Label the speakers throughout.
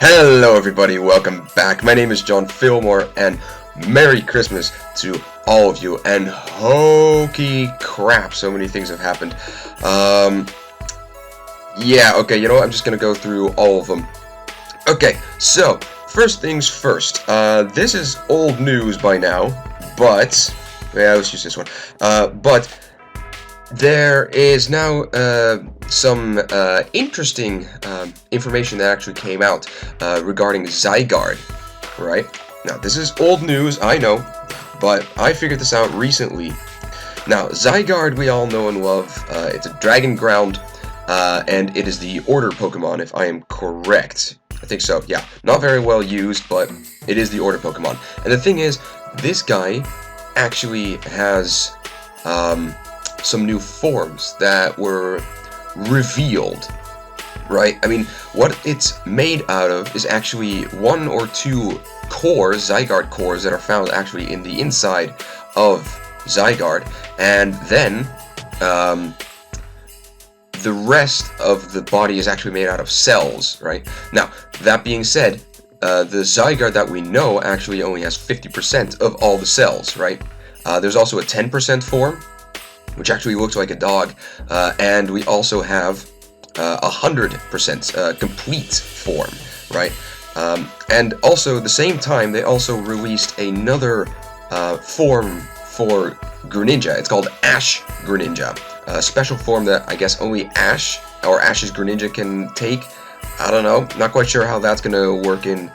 Speaker 1: Hello everybody, welcome back. My name is John Fillmore and Merry Christmas to all of you. And holy crap, so many things have happened. Yeah, okay, you know what, I'm just gonna go through all of them. Okay, so, first things first. This is old news by now, but... yeah, let's use this one. But there is now some interesting information that actually came out regarding Zygarde, right? Now, this is old news, I know, but I figured this out recently. Now, Zygarde we all know and love. It's a Dragon Ground, and it is the Order Pokemon, if I am correct. I think so, yeah. Not very well used, but it is the Order Pokemon. And the thing is, this guy actually has some new forms that were revealed, right? I mean, what it's made out of is actually one or two cores, Zygarde cores, that are found actually in the inside of Zygarde, and then the rest of the body is actually made out of cells, right? Now, that being said, the Zygarde that we know actually only has 50% of all the cells, right? There's also a 10% form, which actually looks like a dog, and we also have 100% complete form, right? And also, at the same time, they also released another form for Greninja. It's called Ash Greninja, a special form that I guess only Ash, or Ash's Greninja, can take. I don't know, not quite sure how that's gonna work in,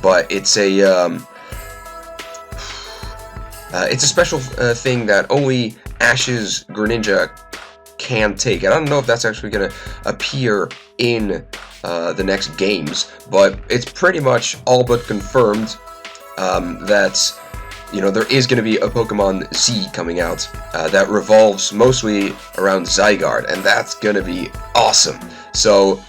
Speaker 1: but it's a special thing that only Ash's Greninja can take. I don't know if that's actually going to appear in the next games, but it's pretty much all but confirmed that, you know, there is going to be a Pokemon Z coming out that revolves mostly around Zygarde, and that's going to be awesome. So,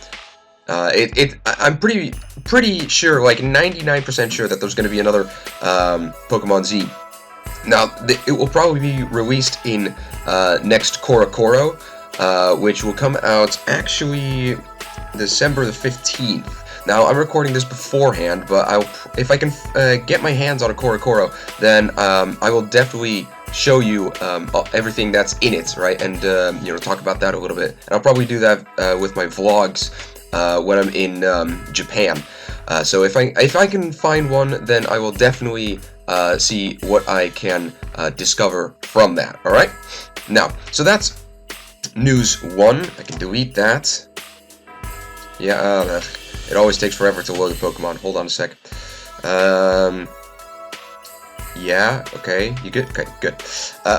Speaker 1: I'm pretty sure, like 99% sure, that there's going to be another Pokemon Z. Now, it will probably be released in next Korokoro, which will come out actually December the 15th. Now, I'm recording this beforehand, but if I can get my hands on a Korokoro, then I will definitely show you everything that's in it, right? And you know, talk about that a little bit. And I'll probably do that with my vlogs when I'm in Japan. So if I can find one, then I will definitely see what I can discover from that. All right. Now, so that's news one. I can delete that. Yeah, it always takes forever to load the Pokemon. Hold on a sec. Yeah. Okay. You good? Okay. Good.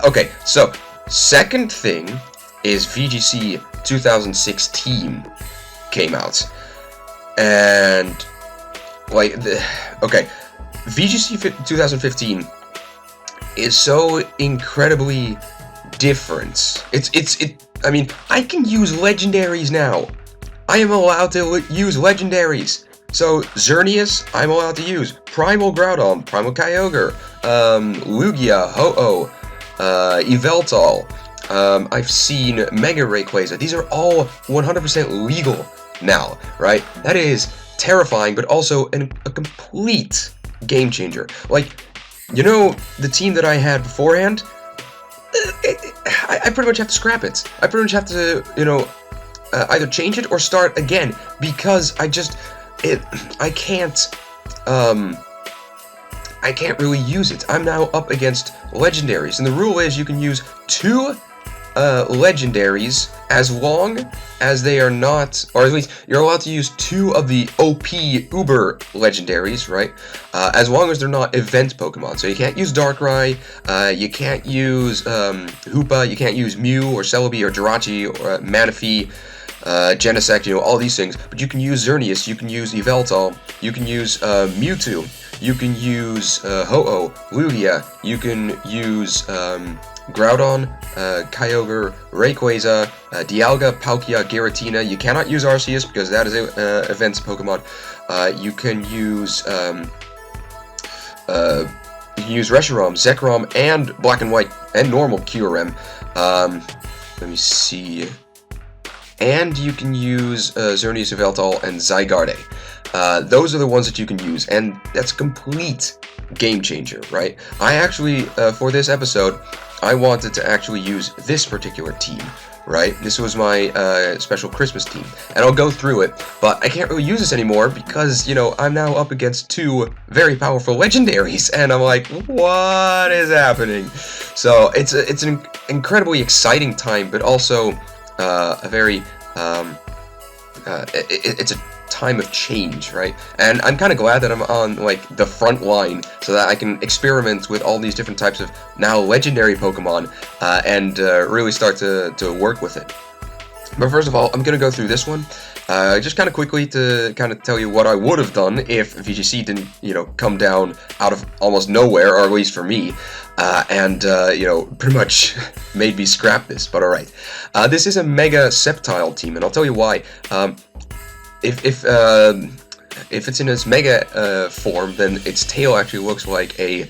Speaker 1: Okay. So, second thing is VGC 2016 came out, and like okay. VGC 2015 is so incredibly different. I mean, I can use legendaries now. I am allowed to use legendaries. So, Xerneas, I'm allowed to use. Primal Groudon, Primal Kyogre, Lugia, Ho-Oh, Yveltal. I've seen Mega Rayquaza. These are all 100% legal now, right? That is terrifying, but also a complete game changer. Like, you know, the team that I had beforehand, I pretty much have to scrap it. I pretty much have to, you know, either change it or start again, because I can't really use it. I'm now up against legendaries, and the rule is you can use 2 legendaries as long as they are not, or at least you're allowed to use 2 of the OP Uber legendaries, right? As long as they're not event Pokemon. So you can't use Darkrai, you can't use Hoopa, you can't use Mew or Celebi or Jirachi or Manaphy, Genesect, you know, all these things. But you can use Xerneas, you can use Yveltal, you can use Mewtwo, you can use Ho-Oh, Lugia, you can use Groudon, Kyogre, Rayquaza, Dialga, Palkia, Giratina. You cannot use Arceus because that is a events Pokemon. You can use Reshiram, Zekrom, and Black and White, and normal Kyurem. Let me see. and you can use Xerneas of Eltal and Zygarde. Those are the ones that you can use, and that's a complete game changer, right? I actually, for this episode, I wanted to actually use this particular team, right? This was my special Christmas team, and I'll go through it, but I can't really use this anymore because, you know, I'm now up against two very powerful legendaries, and I'm like, what is happening? So it's an incredibly exciting time, but also a very it's a time of change, right? And I'm kind of glad that I'm on like the front line so that I can experiment with all these different types of now legendary Pokemon and really start to work with it. But first of all, I'm gonna go through this one just kind of quickly to kind of tell you what I would have done if VGC didn't, you know, come down out of almost nowhere, or at least for me, and you know, pretty much made me scrap this. But all right, this is a Mega Sceptile team, and I'll tell you why. If it's in its Mega form, then its tail actually looks like a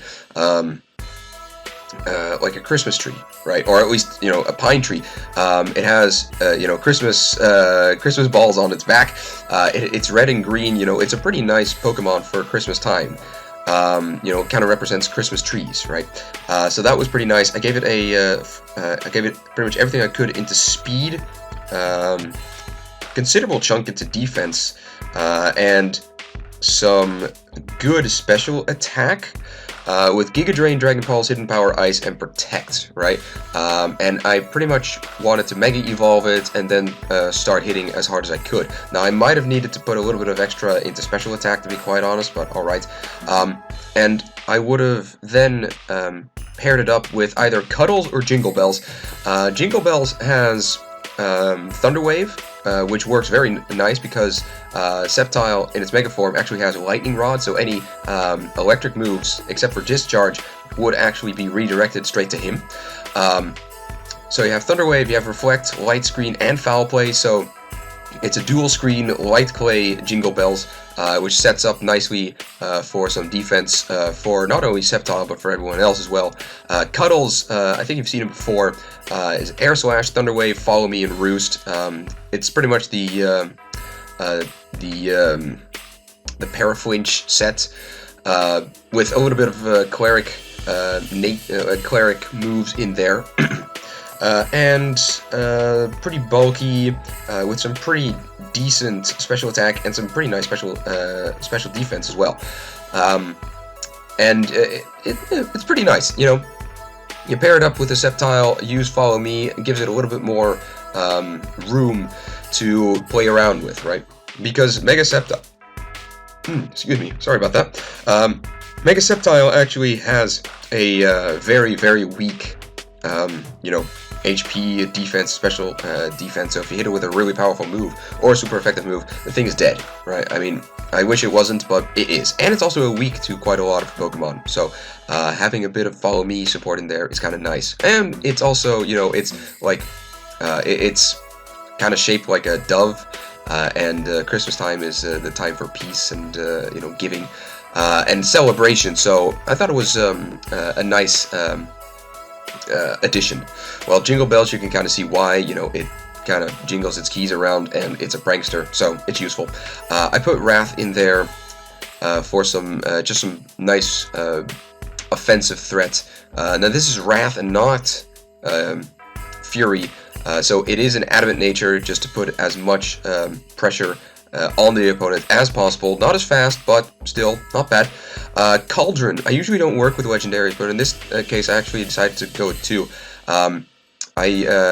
Speaker 1: Christmas tree, right? Or at least, you know, a pine tree. It has you know, Christmas balls on its back. It's red and green. You know, it's a pretty nice Pokemon for Christmas time. You know, kind of represents Christmas trees, right? So that was pretty nice. I gave it pretty much everything I could into speed. Considerable chunk into defense, and some good special attack with Giga Drain, Dragon Pulse, Hidden Power, Ice, and Protect, right? And I pretty much wanted to Mega Evolve it and then start hitting as hard as I could. Now, I might have needed to put a little bit of extra into special attack, to be quite honest, but alright. And I would have then paired it up with either Cuddles or Jingle Bells. Jingle Bells has Thunder Wave, which works very nice because Sceptile in its Mega form actually has a Lightning Rod, so any electric moves, except for Discharge, would actually be redirected straight to him. So you have Thunder Wave, you have Reflect, Light Screen, and Foul Play, so it's a dual screen Light Clay Jingle Bells, which sets up nicely for some defense for not only Sceptile, but for everyone else as well. Cuddles, I think you've seen him before, is Air Slash, Thunder Wave, Follow Me, and Roost. It's pretty much the Paraflinch set with a little bit of cleric moves in there. And pretty bulky, with some pretty decent special attack and some pretty nice special defense as well. And it's pretty nice, you know. You pair it up with a Sceptile, use Follow Me, it gives it a little bit more room to play around with, right? Because Mega Sceptile, excuse me, sorry about that. Mega Sceptile actually has a very, very weak, you know, HP, defense, special defense, so if you hit it with a really powerful move, or a super effective move, the thing is dead, right? I mean, I wish it wasn't, but it is. And it's also weak to quite a lot of Pokemon, so having a bit of Follow Me support in there is kind of nice. And it's also, you know, it's like, it's kind of shaped like a dove, and Christmas time is the time for peace and, you know, giving, and celebration, so I thought it was a nice addition. Well, Jingle Bells, you can kind of see why, you know, it kind of jingles its keys around and it's a prankster, so it's useful. I put Wrath in there for some, just some nice offensive threat. Now this is Wrath and not Fury, so it is an adamant nature just to put as much pressure on the opponent as possible. Not as fast, but still not bad. Cauldron, I usually don't work with legendaries, but in this case I actually decided to go with two. I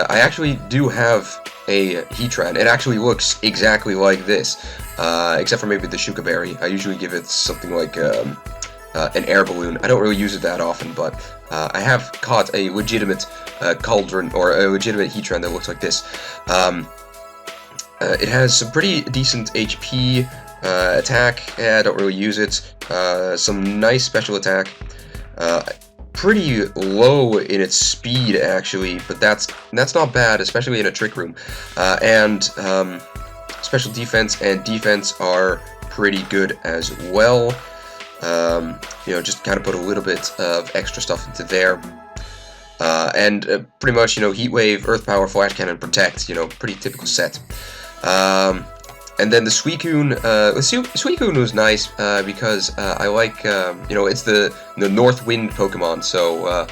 Speaker 1: actually do have a Heatran. It actually looks exactly like this, except for maybe the Shuka Berry. I usually give it something like an air balloon. I don't really use it that often, but I have caught a legitimate Cauldron, or a legitimate Heatran that looks like this. It has some pretty decent HP, attack. I don't really use it. Some nice special attack. Pretty low in its speed actually, but that's not bad, especially in a Trick Room. And special defense and defense are pretty good as well. You know, just kind of put a little bit of extra stuff into there. Pretty much, Heat Wave, Earth Power, Flash Cannon, Protect, pretty typical set. And then the Suicune, Suicune was nice because I like, it's the North Wind Pokemon, so,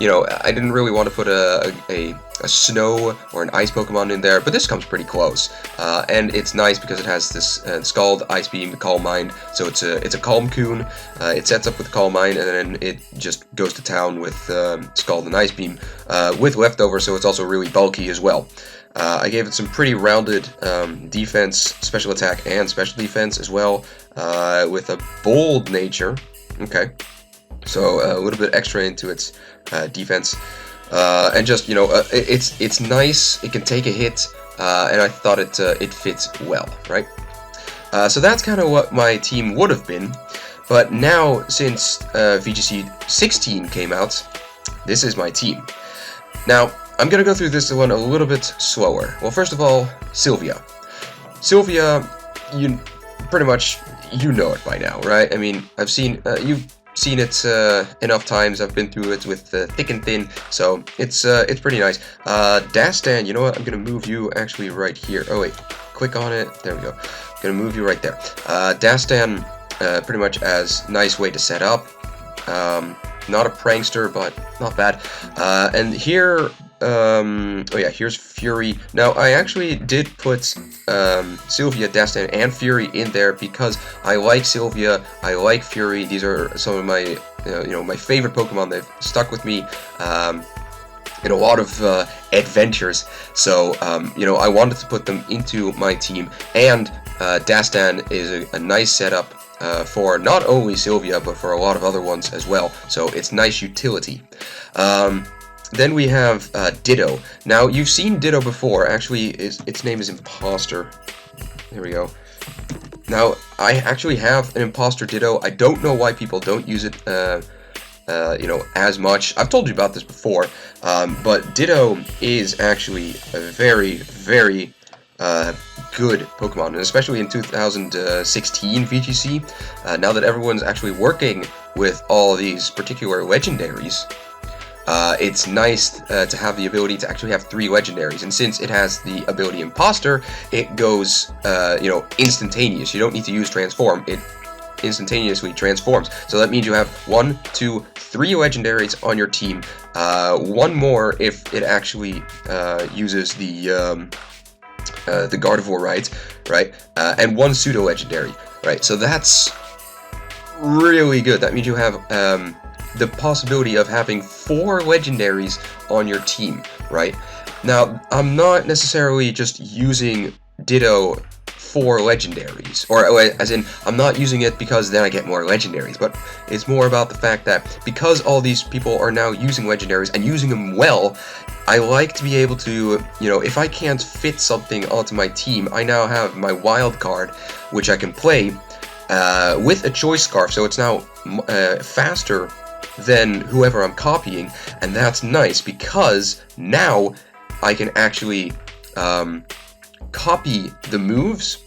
Speaker 1: I didn't really want to put a snow or an ice Pokemon in there, but this comes pretty close. And it's nice because it has this Scald, Ice Beam, Calm Mind, so it's a Calm Coon. It sets up with Calm Mind, and then it just goes to town with Scald and Ice Beam with Leftover, so it's also really bulky as well. I gave it some pretty rounded defense, special attack, and special defense as well, with a bold nature. Okay, so a little bit extra into its defense, and just it's nice. It can take a hit, and I thought it fits well, right? So that's kind of what my team would have been, but now since VGC 16 came out, this is my team. Now, I'm going to go through this one a little bit slower. Well, first of all, Sylvia. Sylvia, you pretty much, know it by now, right? I mean, you've seen it enough times. I've been through it with thick and thin, so it's pretty nice. Dastan, you know what? I'm going to move you actually right here. Oh, wait. Click on it. There we go. I'm going to move you right there. Dastan, pretty much as nice way to set up. Not a prankster, but not bad. And here... oh yeah, here's Fury. Now, I actually did put Sylvia, Dastan, and Fury in there because I like Sylvia, I like Fury. These are some of my, my favorite Pokemon. They've stuck with me in a lot of adventures. So, I wanted to put them into my team. And Dastan is a nice setup for not only Sylvia, but for a lot of other ones as well. So, it's nice utility. Then we have Ditto. Now, you've seen Ditto before. Actually, its name is Imposter. There we go. Now, I actually have an Imposter Ditto. I don't know why people don't use it, as much. I've told you about this before, but Ditto is actually a very, very good Pokemon, and especially in 2016 VGC, now that everyone's actually working with all these particular legendaries. It's nice to have the ability to actually have 3 legendaries, and since it has the ability Imposter, it goes, instantaneous. You don't need to use Transform. It instantaneously transforms. So that means you have 1, 2, 3 legendaries on your team. 1 more if it actually uses the Gardevoir right? And 1 pseudo legendary, right? So that's really good. That means you have the possibility of having 4 legendaries on your team, right? Now, I'm not necessarily just using Ditto for legendaries, or as in, I'm not using it because then I get more legendaries, but it's more about the fact that because all these people are now using legendaries and using them well, I like to be able to, if I can't fit something onto my team, I now have my wild card, which I can play with a choice scarf, so it's now faster than whoever I'm copying, and that's nice because now I can actually copy the moves,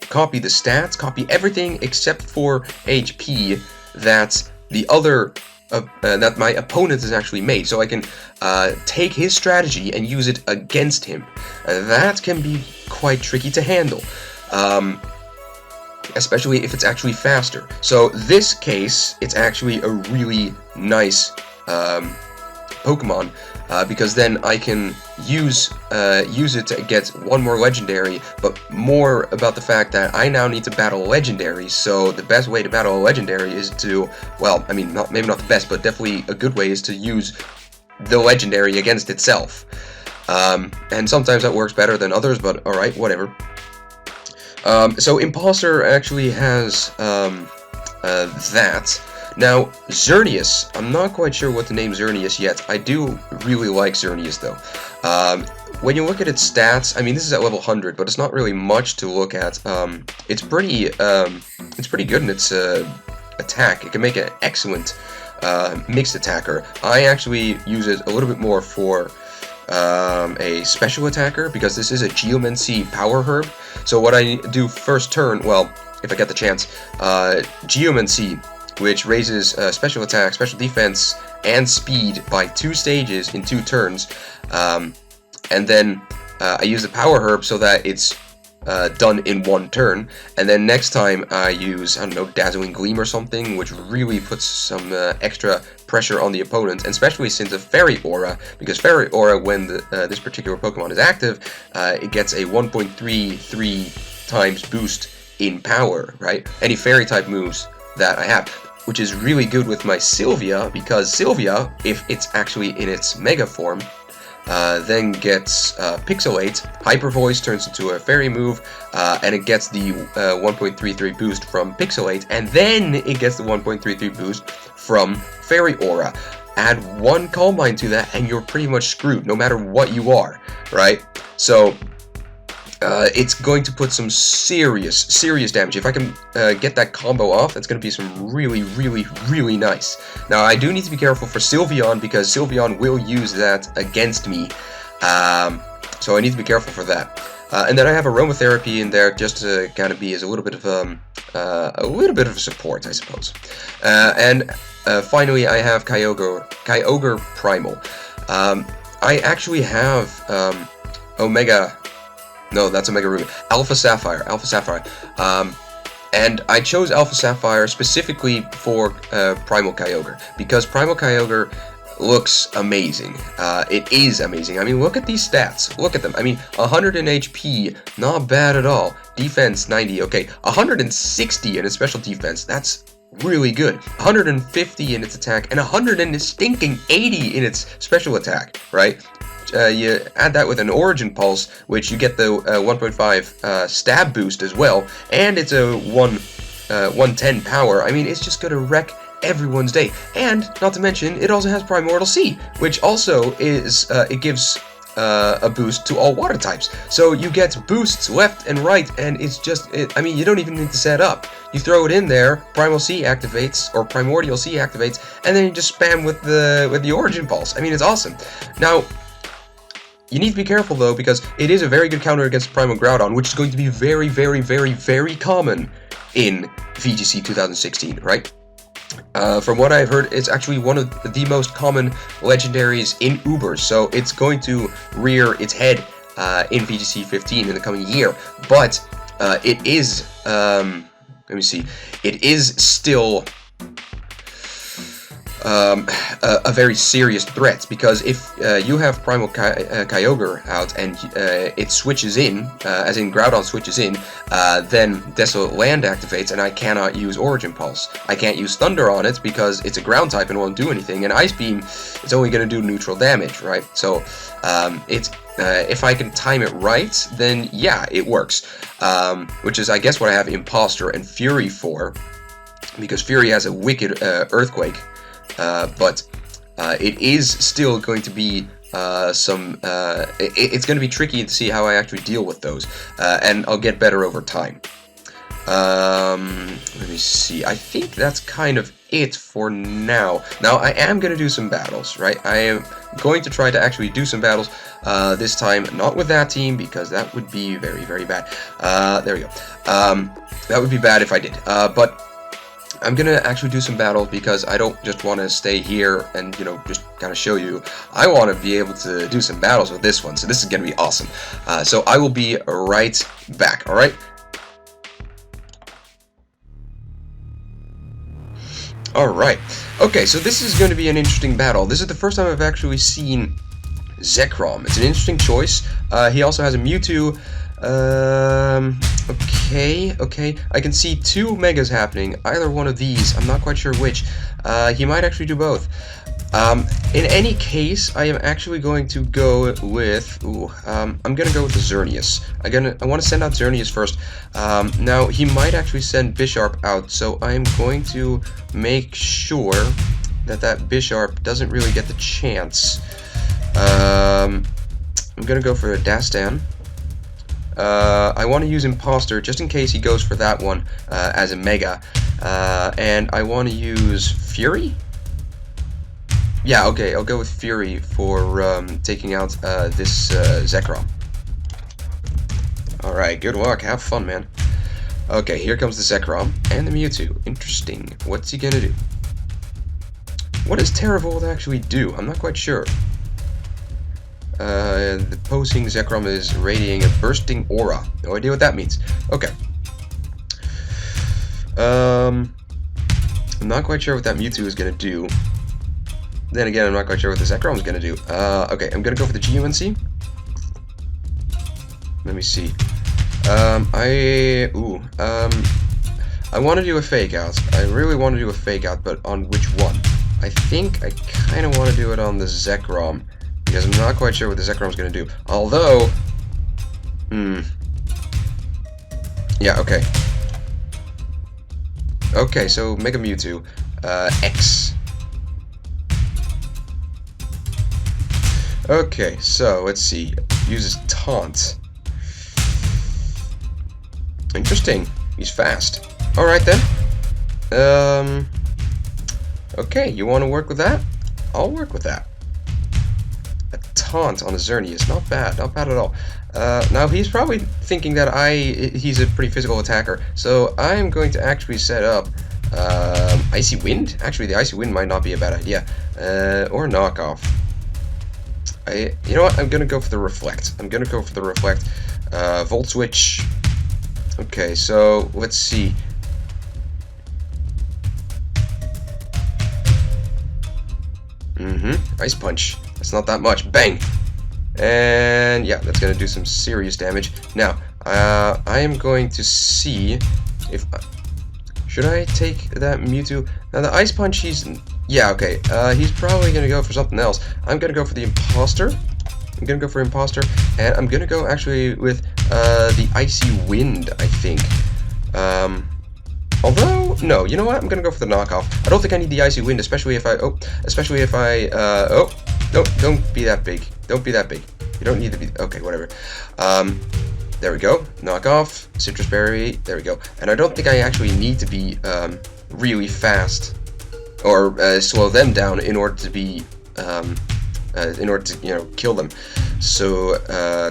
Speaker 1: copy the stats, copy everything except for HP that the other that my opponent has actually made, so I can take his strategy and use it against him. That can be quite tricky to handle. Especially if it's actually faster. So this case, it's actually a really nice Pokemon because then I can use it to get 1 more legendary, but more about the fact that I now need to battle legendaries. So the best way to battle a legendary is to, well, I mean, maybe not the best, but definitely a good way is to use the legendary against itself. And sometimes that works better than others, but alright, whatever. So Imposter actually has that. Now, Xerneas, I'm not quite sure what to name Xerneas yet. I do really like Xerneas though. When you look at its stats, I mean, this is at level 100, but it's not really much to look at. It's pretty good in its attack. It can make an excellent mixed attacker. I actually use it a little bit more for a special attacker because this is a Geomancy power herb. So what I do first turn, well, if I get the chance, Geomancy, which raises special attack, special defense, and speed by 2 stages in 2 turns, and then I use the power herb so that it's done in 1 turn, and then next time I use, I don't know, Dazzling Gleam or something, which really puts some extra pressure on the opponent, and especially since a Fairy Aura, because Fairy Aura, when this particular Pokemon is active, it gets a 1.33 times boost in power, right? Any Fairy type moves that I have, which is really good with my Sylvia, because Sylvia, if it's actually in its Mega form, then gets Pixelate, Hyper Voice turns into a fairy move, and it gets the 1.33 boost from Pixelate, and then it gets the 1.33 boost from Fairy Aura. Add 1 Calm Mind to that, and you're pretty much screwed, no matter what you are, right? So, it's going to put some serious damage. If I can get that combo off, that's going to be some really nice. Now, I do need to be careful for Sylveon, because Sylveon will use that against me. So I need to be careful for that. And then I have Aromatherapy in there just to kind of be as a little bit of a support, I suppose. And finally, I have Kyogre Primal. I actually have Omega. No, that's Omega Ruby. Alpha Sapphire. And I chose Alpha Sapphire specifically for Primal Kyogre, because Primal Kyogre looks amazing. It is amazing. I mean, look at these stats. Look at them. I mean, 100 in HP, not bad at all. Defense, 90. Okay, 160 in its special defense. That's really good. 150 in its attack, and 100 in its stinking 80 in its special attack, right? You add that with an Origin Pulse, which you get the 1.5 stab boost as well, and it's a 110 power. I mean, it's just gonna wreck everyone's day. And not to mention, it also has Primordial Sea, which also is it gives a boost to all water types. So you get boosts left and right, and it's just, I mean, you don't even need to set up. You throw it in there, Primal Sea activates, or Primordial Sea activates, and then you just spam with the Origin Pulse. I mean, it's awesome. Now, you need to be careful, though, because it is a very good counter against Primal Groudon, which is going to be very common in VGC 2016, right? From what I've heard, it's actually one of the most common legendaries in Ubers, so it's going to rear its head in VGC 15 in the coming year. But it is, let me see, it is still a very serious threat, because if you have Primal Kyogre out and it switches in, as in Groudon switches in, then Desolate Land activates, and I cannot use Origin Pulse. I can't use Thunder on it because it's a ground type and won't do anything, and Ice Beam is only going to do neutral damage, right? So it's if I can time it right, then yeah, it works. Which is, I guess, what I have Imposter and Fury for, because Fury has a wicked Earthquake. But it is still going to be it's going to be tricky to see how I actually deal with those, and I'll get better over time. Let me see, I think that's kind of it for now. Now, I am going to do some battles, right? I am going to try to actually do some battles, this time, not with that team, because that would be very bad. There we go. That would be bad if I did, but I'm gonna actually do some battles, because I don't just want to stay here and, you know, just kind of show you. I want to be able to do some battles with this one, so this is gonna be awesome. So I will be right back, alright? Alright, okay, so this is going to be an interesting battle. This is the first time I've actually seen Zekrom. It's an interesting choice. He also has a Mewtwo. Okay. I can see 2 Megas happening. Either one of these. I'm not quite sure which. He might actually do both. In any case, I am actually going to go with... I'm gonna go with the Xerneas. I want to send out Xerneas first. Now, he might actually send Bisharp out, so I'm going to make sure that Bisharp doesn't really get the chance. I'm gonna go for a Dastan. I want to use Imposter just in case he goes for that one as a Mega. And I want to use Fury? Yeah, okay, I'll go with Fury for taking out this Zekrom. Alright, good luck, have fun, man. Okay, here comes the Zekrom and the Mewtwo. Interesting. What's he gonna do? What does Terravolt actually do? I'm not quite sure. The opposing Zekrom is radiating a bursting aura. No idea what that means. Okay. I'm not quite sure what that Mewtwo is going to do. Then again, I'm not quite sure what the Zekrom is going to do. Okay, I'm going to go for the GUNC. Let me see. I want to do a fake out. I really want to do a fake out, but on which one? I think I kind of want to do it on the Zekrom, because I'm not quite sure what the Zekrom is going to do. Although, yeah, okay. Okay, so Mega Mewtwo, X. Okay, so let's see. Uses Taunt. Interesting. He's fast. Alright then. Okay, you want to work with that? I'll work with that. A Taunt on a Xerneas. Not bad. Not bad at all. Now, he's probably thinking that he's a pretty physical attacker. So, I'm going to actually set up Icy Wind. Actually, the Icy Wind might not be a bad idea. Or Knockoff. You know what? I'm going to go for the Reflect. Volt Switch. Okay, so let's see. Ice Punch. That's not that much. Bang! And yeah, that's going to do some serious damage. Now, I am going to see if... should I take that Mewtwo? Now, the Ice Punch, yeah, okay. He's probably going to go for something else. I'm going to go for the Imposter. and I'm going to go actually with the Icy Wind, I think. Although, no, you know what? I'm going to go for the knockoff. I don't think I need the Icy Wind, especially if I... oh, no, don't be that big. Don't be that big. You don't need to be... okay, whatever. There we go. Knockoff. Citrus Berry. There we go. And I don't think I actually need to be really fast or slow them down in order to be... in order to, you know, kill them. So,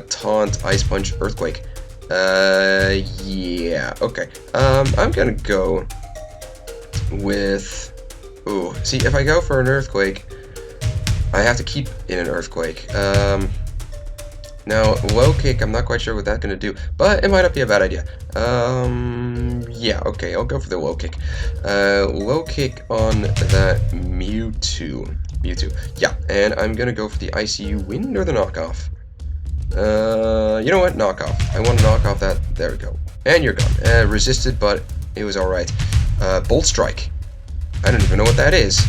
Speaker 1: Taunt, Ice Punch, Earthquake. Yeah, okay. I'm gonna go with... ooh, see, if I go for an Earthquake, I have to keep in an Earthquake. Now, Low Kick, I'm not quite sure what that's gonna do, but it might not be a bad idea. Yeah, okay, I'll go for the Low Kick. Low Kick on that Mewtwo. Yeah, and I'm gonna go for the Icy Wind or the Knockoff. You know what? Knockoff. I want to knock off that. There we go. And you're gone. Resisted, but it was alright. Bolt Strike. I don't even know what that is.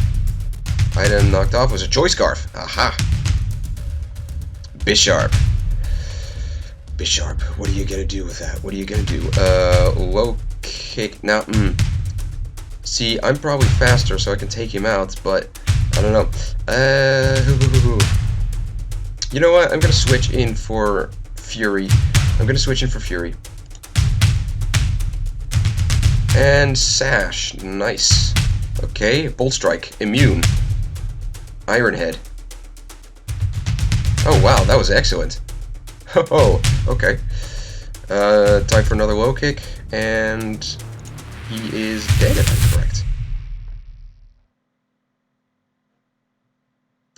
Speaker 1: Item knocked off was a Choice Scarf. Aha. Bisharp. What are you gonna do with that? Low Kick. Now, see, I'm probably faster, so I can take him out, but I don't know. You know what? I'm gonna switch in for Fury. And Sash. Nice. Okay, Bolt Strike. Immune. Iron Head. Oh wow, that was excellent. Oh, okay. Time for another Low Kick, and he is dead if I'm correct.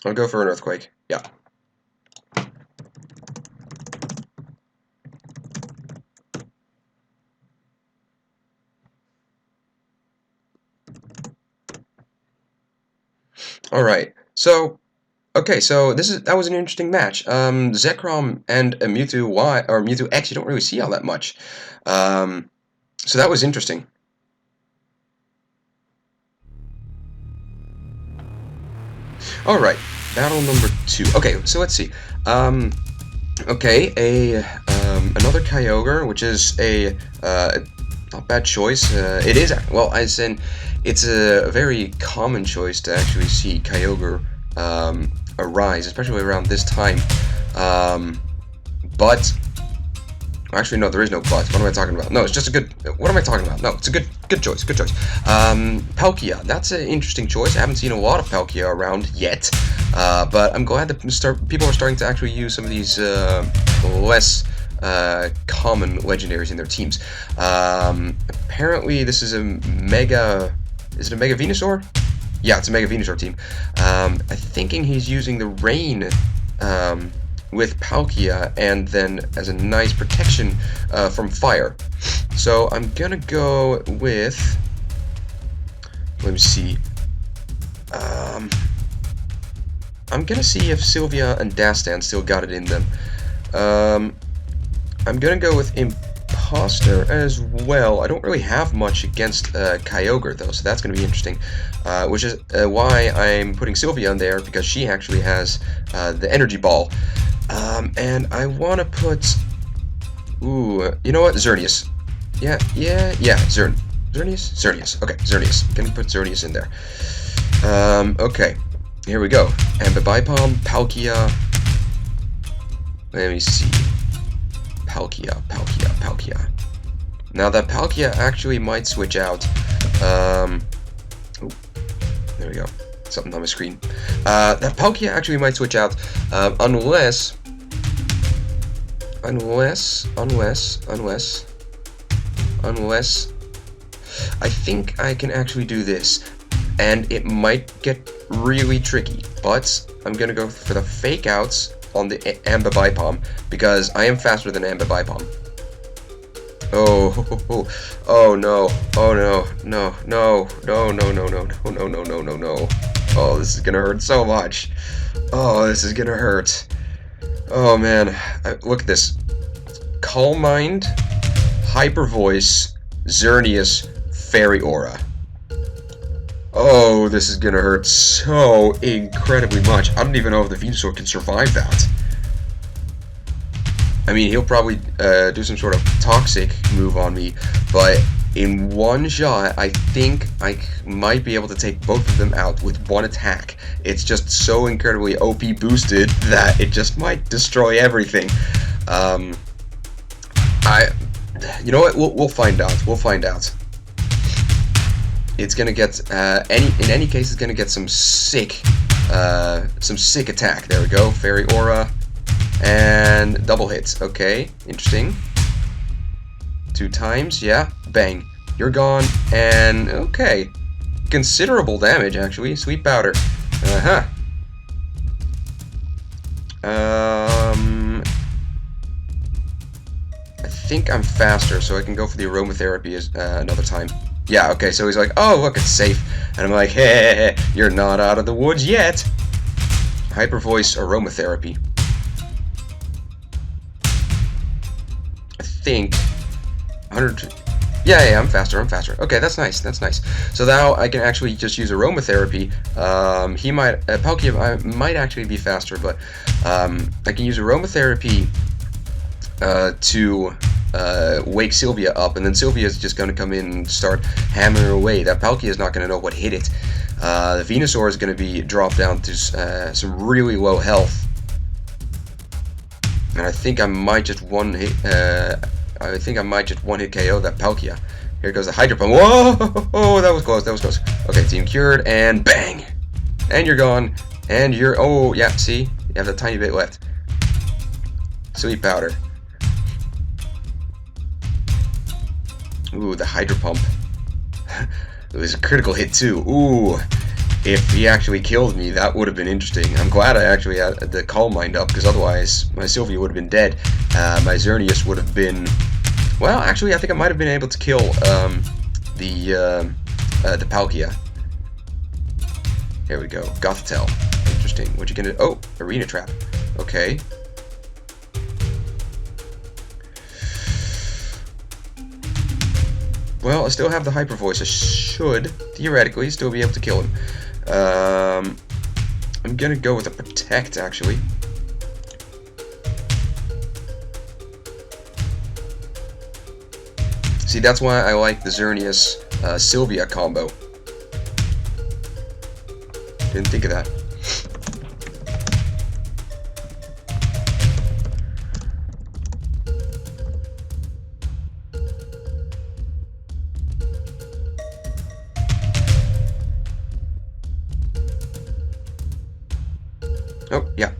Speaker 1: I'll go for an Earthquake. Yeah. All right. So, okay. So that was an interesting match. Zekrom and a Mewtwo Y or Mewtwo X, you don't really see all that much. So that was interesting. All right. Battle number 2. Okay. So let's see. Okay. Another Kyogre, which is a not bad choice. It is, well, as in, it's a very common choice to actually see Kyogre arise, especially around this time. But actually, no, there is no but. What am I talking about? No, it's just a good... what am I talking about? No, it's a good choice. Palkia, that's an interesting choice. I haven't seen a lot of Palkia around yet, but I'm glad that people are starting to actually use some of these less common legendaries in their teams. Apparently, this is a Mega... is it a Mega Venusaur? Yeah, it's a Mega Venusaur team. I'm thinking he's using the Rain with Palkia, and then as a nice protection from fire. So I'm gonna go with. Let me see. I'm gonna see if Sylvia and Dastan still got it in them. I'm gonna go with Imposter as well. I don't really have much against Kyogre though, so that's gonna be interesting. Which is why I'm putting Sylvia on there, because she actually has the Energy Ball. And I want to put. Ooh, you know what? Xerneas. Yeah, Xerneas. Okay, Xerneas. Can we put Xerneas in there? Okay. Here we go. Ambibipom, Palkia. Let me see. Palkia. Now that Palkia actually might switch out. Ooh, there we go. Something on my screen. That Palkia actually might switch out, unless I think I can actually do this, and it might get really tricky, but I'm gonna go for the fake outs on the Ambibipom, because I am faster than Ambibipom. Oh no. Oh, this is gonna hurt so much. Oh, this is gonna hurt. Oh man, look at this. Calm Mind, Hyper Voice, Xerneas, Fairy Aura. Oh, this is gonna hurt so incredibly much. I don't even know if the Venusaur can survive that. I mean, he'll probably do some sort of toxic move on me, but in one shot, I think I might be able to take both of them out with one attack. It's just so incredibly OP boosted that it just might destroy everything. You know what? We'll find out. We'll find out. It's gonna get in any case, it's gonna get some sick attack. There we go. Fairy Aura. And double hits. Okay, interesting. 2 times, yeah. Bang. You're gone. And okay. Considerable damage, actually. Sweet Powder. Uh-huh. I think I'm faster, so I can go for the aromatherapy another time. Yeah, okay, so he's like, oh, look, it's safe. And I'm like, hey, you're not out of the woods yet. Hyper Voice aromatherapy. I think 100. Yeah, I'm faster. Okay, that's nice. So now I can actually just use aromatherapy. Palkia might actually be faster, but I can use aromatherapy to wake Sylvia up, and then Sylvia is just going to come in and start hammering away. That Palkia is not going to know what hit it. The Venusaur is going to be dropped down to some really low health. And I think I might just one hit KO that Palkia. Here goes the Hydro Pump. Whoa! Oh, that was close. Okay, team cured, and bang! And you're gone. And you're... Oh, yeah, see? You have a tiny bit left. Sweet Powder. Ooh, the Hydro Pump. It was a critical hit, too. Ooh. If he actually killed me, that would have been interesting. I'm glad I actually had the Calm Mind up, because otherwise my Sylvia would have been dead. My Xerneas would have been... Well, actually, I think I might have been able to kill the Palkia. Here we go. Gothitelle. Interesting. What you gonna... Oh, Arena Trap. Okay. Well, I still have the Hyper Voice. I should, theoretically, still be able to kill him. I'm gonna go with a Protect, actually. See, that's why I like the Xerneas Sylvia combo. Didn't think of that. Oh, yeah.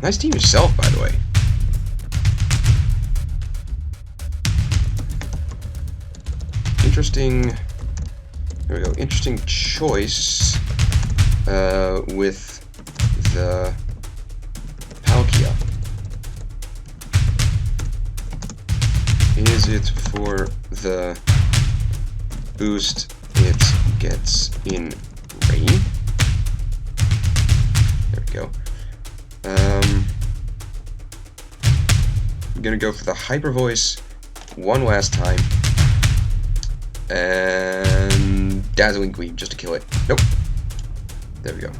Speaker 1: Nice team yourself, by the way. interesting. There we go. Interesting choice with the Palkia. Is it for the boost it gets in rain? There we go. I'm gonna go for the Hyper Voice one last time. And Dazzling Gleam just to kill it. Nope. There we go.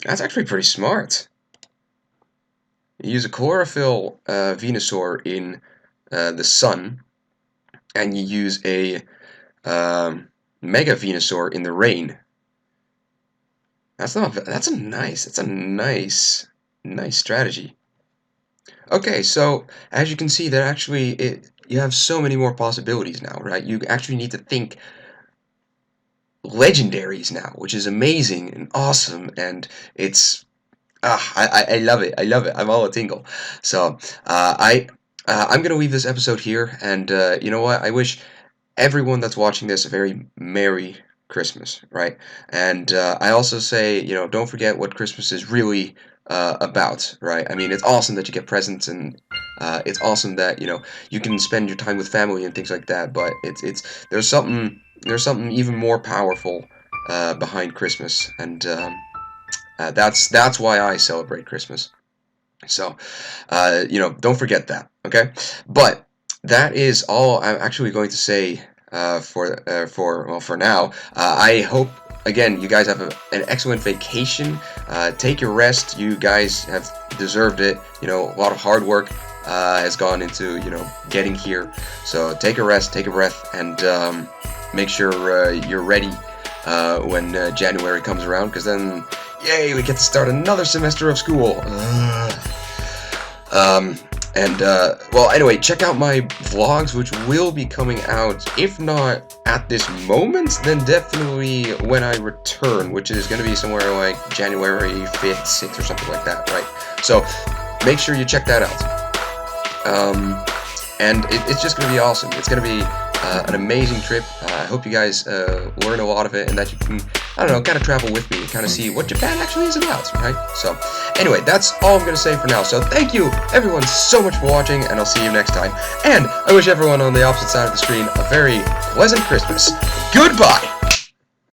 Speaker 1: That's actually pretty smart. You use a Chlorophyll Venusaur in the sun, and you use a Mega Venusaur in the rain. That's a nice strategy. Okay, so as you can see, that actually you have so many more possibilities now, right? You actually need to think legendaries now, which is amazing and awesome, and it's I love it. I love it. I'm all a tingle. So I'm gonna leave this episode here, and you know what? I wish everyone that's watching this a very Merry Christmas, right? And I also say, you know, don't forget what Christmas is really about, right? I mean, it's awesome that you get presents, and it's awesome that, you know, you can spend your time with family and things like that. But there's something even more powerful behind Christmas, and that's why I celebrate Christmas. So, you know, don't forget that, okay? But that is all I'm actually going to say for now. I hope, again, you guys have an excellent vacation. Take your rest. You guys have deserved it. You know, a lot of hard work has gone into, you know, getting here. So take a rest, take a breath, and make sure you're ready when January comes around, because then, yay, we get to start another semester of school. Well, anyway, check out my vlogs, which will be coming out, if not at this moment, then definitely when I return, which is going to be somewhere like January 5th, 6th, or something like that, right? So, make sure you check that out. And it's just going to be awesome. It's going to be an amazing trip. I hope you guys learn a lot of it, and that you can, I don't know, kind of travel with me and kind of see what Japan actually is about, right? So, anyway, that's all I'm going to say for now. So, thank you, everyone, so much for watching, and I'll see you next time. And I wish everyone on the opposite side of the screen a very pleasant Christmas. Goodbye!